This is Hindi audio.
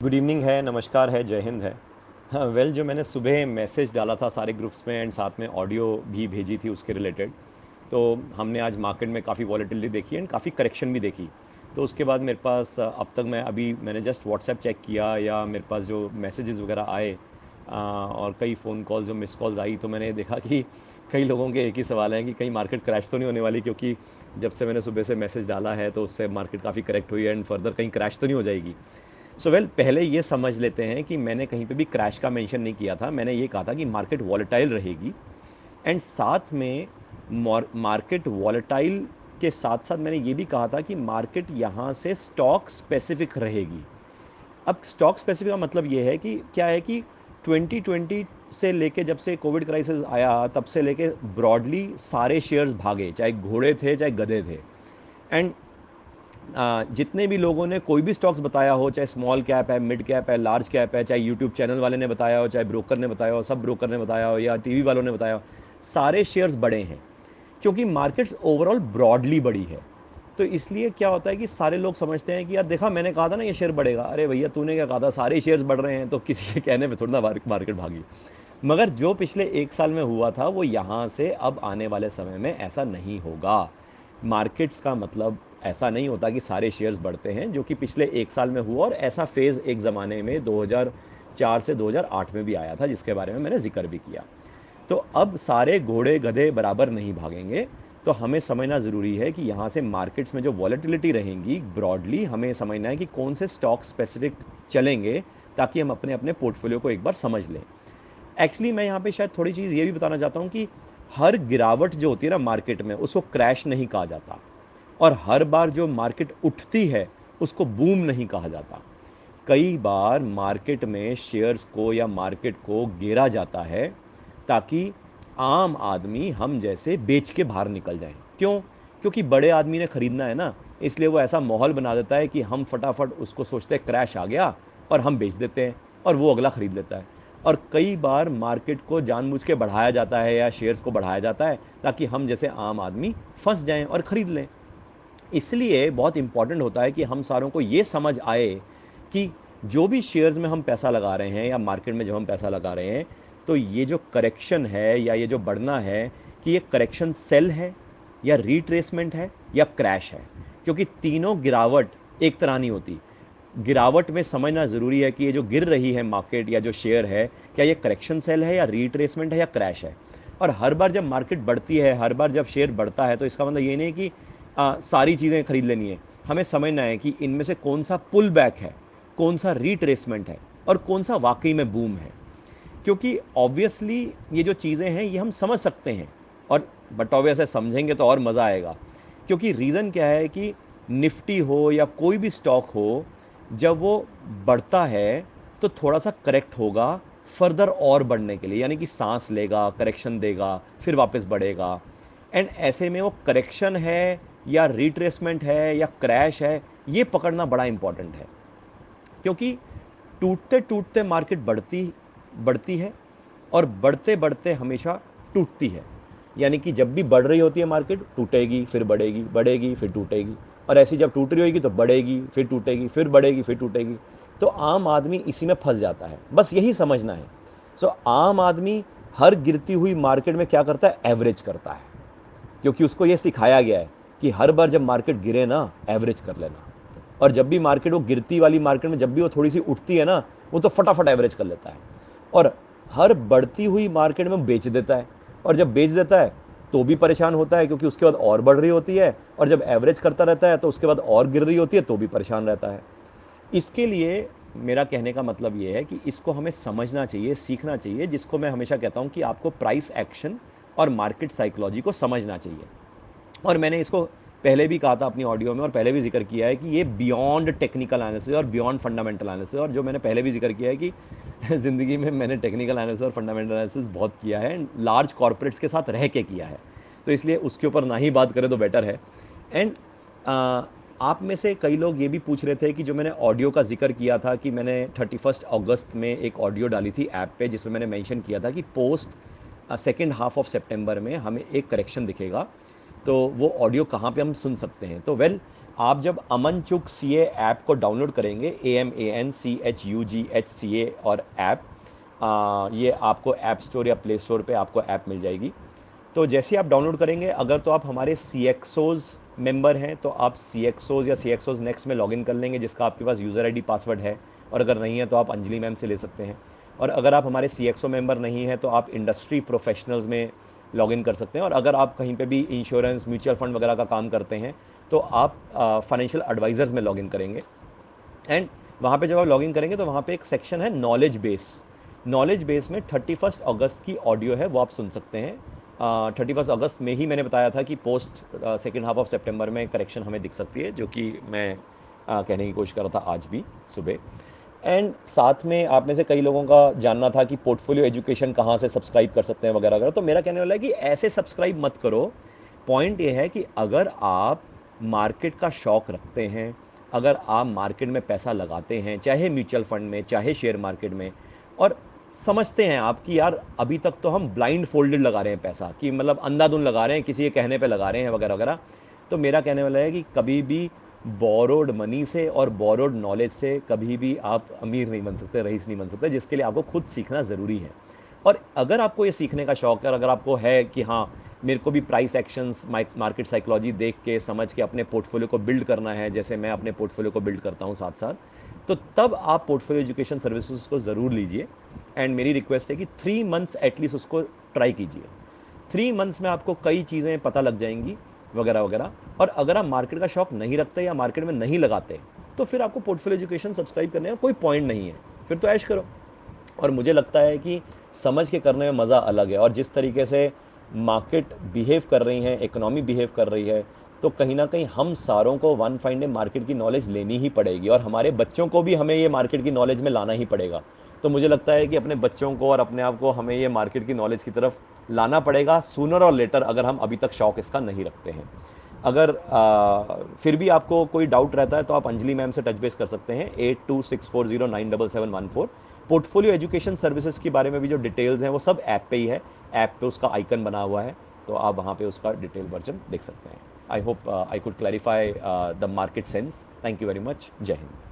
गुड इवनिंग है, नमस्कार है, जय हिंद है। हाँ वेल, जो मैंने सुबह मैसेज डाला था सारे ग्रुप्स में एंड साथ में ऑडियो भी भेजी थी उसके रिलेटेड, तो हमने आज मार्केट में काफ़ी वॉलेटिलिटी देखी एंड काफ़ी करेक्शन भी देखी। तो उसके बाद मेरे पास अब तक मैंने जस्ट व्हाट्सएप चेक किया या मेरे पास जो मैसेजेस वगैरह आए और कई फ़ोन कॉल्स जो मिस कॉल्स आई, तो मैंने देखा कि कई लोगों के एक ही सवाल है कि कहीं मार्केट क्रैश तो नहीं होने वाली, क्योंकि जब से मैंने सुबह से मैसेज डाला है तो उससे मार्केट काफ़ी करेक्ट हुई है एंड फर्दर कहीं क्रैश तो नहीं हो जाएगी। पहले ये समझ लेते हैं कि मैंने कहीं पे भी क्रैश का मेंशन नहीं किया था। मैंने ये कहा था कि मार्केट वॉलेटाइल रहेगी एंड साथ में मार्केट वॉलेटाइल के साथ साथ मैंने ये भी कहा था कि मार्केट यहाँ से स्टॉक स्पेसिफिक रहेगी। अब स्टॉक स्पेसिफिक का मतलब ये है कि क्या है कि 2020 से लेके जब से कोविड क्राइसिस आया तब से लेके ब्रॉडली सारे शेयर्स भागे, चाहे घोड़े थे चाहे गधे थे। एंड जितने भी लोगों ने कोई भी स्टॉक्स बताया हो, चाहे स्मॉल कैप है, मिड कैप है, लार्ज कैप है, चाहे यूट्यूब चैनल वाले ने बताया हो, चाहे ब्रोकर ने बताया हो, सब ब्रोकर ने बताया हो या टीवी वालों ने बताया हो, सारे शेयर्स बड़े हैं क्योंकि मार्केट्स ओवरऑल ब्रॉडली बड़ी है। तो इसलिए क्या होता है कि सारे लोग समझते हैं कि यार देखा, मैंने कहा था ना ये शेयर बढ़ेगा। अरे भैया, तूने क्या कहा था? सारे शेयर्स बढ़ रहे हैं, तो किसी के कहने पे थोड़ा ना मार्केट भागी। मगर जो पिछले एक साल में हुआ था वो यहाँ से अब आने वाले समय में ऐसा नहीं होगा। मार्केट्स का मतलब ऐसा नहीं होता कि सारे शेयर्स बढ़ते हैं, जो कि पिछले एक साल में हुआ और ऐसा फेज़ एक ज़माने में 2004 से 2008 में भी आया था, जिसके बारे में मैंने जिक्र भी किया। तो अब सारे घोड़े गधे बराबर नहीं भागेंगे। तो हमें समझना ज़रूरी है कि यहाँ से मार्केट्स में जो वॉलेटिलिटी रहेंगी ब्रॉडली, हमें समझना है कि कौन से स्टॉक स्पेसिफिक चलेंगे, ताकि हम अपने अपने पोर्टफोलियो को एक बार समझ लें। एक्चुअली मैं यहाँ पे शायद थोड़ी चीज़ ये भी बताना चाहता हूँ कि हर गिरावट जो होती है ना मार्केट में, उसको क्रैश नहीं कहा जाता, और हर बार जो मार्केट उठती है उसको बूम नहीं कहा जाता। कई बार मार्केट में शेयर्स को या मार्केट को गिरा जाता है ताकि आम आदमी हम जैसे बेच के बाहर निकल जाएं। क्यों? क्योंकि बड़े आदमी ने खरीदना है ना, इसलिए वो ऐसा माहौल बना देता है कि हम फटाफट उसको सोचते हैं क्रैश आ गया और हम बेच देते हैं और वो अगला खरीद लेता है। और कई बार मार्केट को जानबूझ के बढ़ाया जाता है या शेयर्स को बढ़ाया जाता है ताकि हम जैसे आम आदमी फंस जाएं और ख़रीद लें। इसलिए बहुत इम्पॉर्टेंट होता है कि हम सारों को ये समझ आए कि जो भी शेयर्स में हम पैसा लगा रहे हैं या मार्केट में जब हम पैसा लगा रहे हैं, तो ये जो करेक्शन है या ये जो बढ़ना है, कि ये करेक्शन सेल है या रिट्रेसमेंट है या क्रैश है। क्योंकि तीनों गिरावट एक तरह नहीं होती। गिरावट में समझना ज़रूरी है कि ये जो गिर रही है मार्केट या जो शेयर है, क्या ये करेक्शन सेल है या रिट्रेसमेंट है या क्रैश है। और हर बार जब मार्केट बढ़ती है, हर बार जब शेयर बढ़ता है, तो इसका मतलब ये नहीं कि सारी चीज़ें खरीद लेनी है। हमें समझना है कि इनमें से कौन सा पुल बैक है, कौन सा रिट्रेसमेंट है और कौन सा वाकई में बूम है। क्योंकि ऑब्वियसली ये जो चीज़ें हैं ये हम समझ सकते हैं, और बट ऑब्वियस है समझेंगे तो और मज़ा आएगा। क्योंकि रीज़न क्या है कि निफ्टी हो या कोई भी स्टॉक हो, जब वो बढ़ता है तो थोड़ा सा करेक्ट होगा फर्दर और बढ़ने के लिए, यानी कि सांस लेगा, करेक्शन देगा, फिर वापस बढ़ेगा। एंड ऐसे में वो करेक्शन है या रिट्रेसमेंट है या क्रैश है, ये पकड़ना बड़ा इंपॉर्टेंट है। क्योंकि टूटते टूटते मार्केट बढ़ती बढ़ती है और बढ़ते बढ़ते हमेशा टूटती है। यानी कि जब भी बढ़ रही होती है मार्केट, टूटेगी फिर बढ़ेगी, बढ़ेगी फिर टूटेगी, और ऐसी जब टूट रही होगी तो बढ़ेगी फिर टूटेगी, फिर बढ़ेगी फिर टूटेगी। तो आम आदमी इसी में फंस जाता है, बस यही समझना है। आम आदमी हर गिरती हुई मार्केट में क्या करता है? एवरेज करता है, क्योंकि उसको ये सिखाया गया है कि हर बार जब मार्केट गिरे ना, एवरेज कर लेना। और जब भी मार्केट, वो गिरती वाली मार्केट में जब भी वो थोड़ी सी उठती है ना, वो तो फटाफट एवरेज कर लेता है और हर बढ़ती हुई मार्केट में बेच देता है। और जब बेच देता है तो भी परेशान होता है, क्योंकि उसके बाद और बढ़ रही होती है, और जब एवरेज करता रहता है तो उसके बाद और गिर रही होती है तो भी परेशान रहता है। इसके लिए मेरा कहने का मतलब ये है कि इसको हमें समझना चाहिए, सीखना चाहिए, जिसको मैं हमेशा कहता हूँ कि आपको प्राइस एक्शन और मार्केट साइकोलॉजी को समझना चाहिए। और मैंने इसको पहले भी कहा था अपनी ऑडियो में और पहले भी जिक्र किया है कि ये बियॉन्ड टेक्निकल एनालिसिस और बियॉन्ड फंडामेंटल एनालिसिस, और जो मैंने पहले भी जिक्र किया है कि ज़िंदगी में मैंने टेक्निकल एनालिसिस और फंडामेंटल एनालिसिस बहुत किया है, लार्ज कॉर्पोरेट्स के साथ रह के किया है, तो इसलिए उसके ऊपर ना ही बात करें तो बेटर है। एंड आप में से कई लोग ये भी पूछ रहे थे कि जो मैंने ऑडियो का जिक्र किया था कि मैंने 31 अगस्त में एक ऑडियो डाली थी ऐप पे, जिसमें मैंने मेंशन किया था कि पोस्ट सेकेंड हाफ ऑफ सितंबर में हमें एक करेक्शन दिखेगा, तो वो ऑडियो कहाँ पे हम सुन सकते हैं। तो आप जब अमन चुग CA ऐप को डाउनलोड करेंगे, AMANCHUGHCA और ऐप, ये आपको ऐप स्टोर या प्ले स्टोर पे आपको ऐप मिल जाएगी। तो जैसे ही आप डाउनलोड करेंगे, अगर तो आप हमारे CXOs मेंबर हैं तो आप CXOs या CXOs नेक्स्ट में लॉगिन कर लेंगे, जिसका आपके पास यूज़र आईडी पासवर्ड है, और अगर नहीं है तो आप अंजलि मैम से ले सकते हैं। और अगर आप हमारे CXO मेंबर नहीं हैं तो आप इंडस्ट्री प्रोफेशनल्स में लॉगिन कर सकते हैं। और अगर आप कहीं पे भी इंश्योरेंस, म्यूचुअल फंड वगैरह का काम करते हैं तो आप फाइनेंशियल एडवाइज़र्स में लॉगिन करेंगे। एंड वहाँ पे जब आप लॉगिन करेंगे तो वहाँ पे एक सेक्शन है नॉलेज बेस। नॉलेज बेस में 31 अगस्त की ऑडियो है, वो आप सुन सकते हैं। 31 अगस्त में ही मैंने बताया था कि पोस्ट सेकेंड हाफ ऑफ सितंबर में करेक्शन हमें दिख सकती है, जो कि मैं कहने की कोशिश कर रहा था आज भी सुबह। एंड साथ में आप में से कई लोगों का जानना था कि पोर्टफोलियो एजुकेशन कहाँ से सब्सक्राइब कर सकते हैं वगैरह वगैरह। तो मेरा कहने वाला है कि ऐसे सब्सक्राइब मत करो। पॉइंट ये है कि अगर आप मार्केट का शौक़ रखते हैं, अगर आप मार्केट में पैसा लगाते हैं, चाहे म्यूचुअल फंड में, चाहे शेयर मार्केट में, और समझते हैं आप कि यार अभी तक तो हम ब्लाइंड फोल्डेड लगा रहे हैं पैसा, कि मतलब अंधाधुंध लगा रहे हैं, किसी के कहने पे लगा रहे हैं वगैरह वगैरह, तो मेरा कहने वाला है कि कभी भी बोरोड मनी से और बोरोड नॉलेज से कभी भी आप अमीर नहीं बन सकते, रईस नहीं बन सकते, जिसके लिए आपको खुद सीखना ज़रूरी है। और अगर आपको ये सीखने का शौक़ है, अगर आपको है कि हाँ मेरे को भी प्राइस एक्शंस, मार्केट साइकोलॉजी देख के समझ के अपने पोर्टफोलियो को बिल्ड करना है, जैसे मैं अपने पोर्टफोलियो को बिल्ड करता हूँ साथ साथ, तो तब आप पोर्टफोलियो एजुकेशन सर्विसेज को ज़रूर लीजिए। एंड मेरी रिक्वेस्ट है कि 3 मंथ्स एटलीस्ट उसको ट्राई कीजिए। 3 मंथ्स में आपको कई चीज़ें पता लग जाएंगी वगैरह वगैरह। और अगर आप मार्केट का शौक़ नहीं रखते या मार्केट में नहीं लगाते, तो फिर आपको पोर्टफोलियो एजुकेशन सब्सक्राइब करने का कोई पॉइंट नहीं है, फिर तो ऐश करो। और मुझे लगता है कि समझ के करने में मज़ा अलग है। और जिस तरीके से मार्केट बिहेव कर रही है, इकोनॉमी बिहेव कर रही है, तो कहीं ना कहीं हम सारों को वन फाइन डे मार्केट की नॉलेज लेनी ही पड़ेगी, और हमारे बच्चों को भी हमें ये मार्केट की नॉलेज में लाना ही पड़ेगा। तो मुझे लगता है कि अपने बच्चों को और अपने आप को हमें ये मार्केट की नॉलेज की तरफ लाना पड़ेगा, सूनर और लेटर, अगर हम अभी तक शौक़ इसका नहीं रखते हैं। अगर फिर भी आपको कोई डाउट रहता है तो आप अंजलि मैम से टच बेस कर सकते हैं, 8264097714। पोर्टफोलियो एजुकेशन सर्विसेज के बारे में भी जो डिटेल्स हैं वो सब ऐप पे ही है, ऐप पे उसका आइकन बना हुआ है, तो आप वहाँ पे उसका डिटेल वर्जन देख सकते हैं। I hope I could clarify the market sense. Thank you very much. जय हिंद।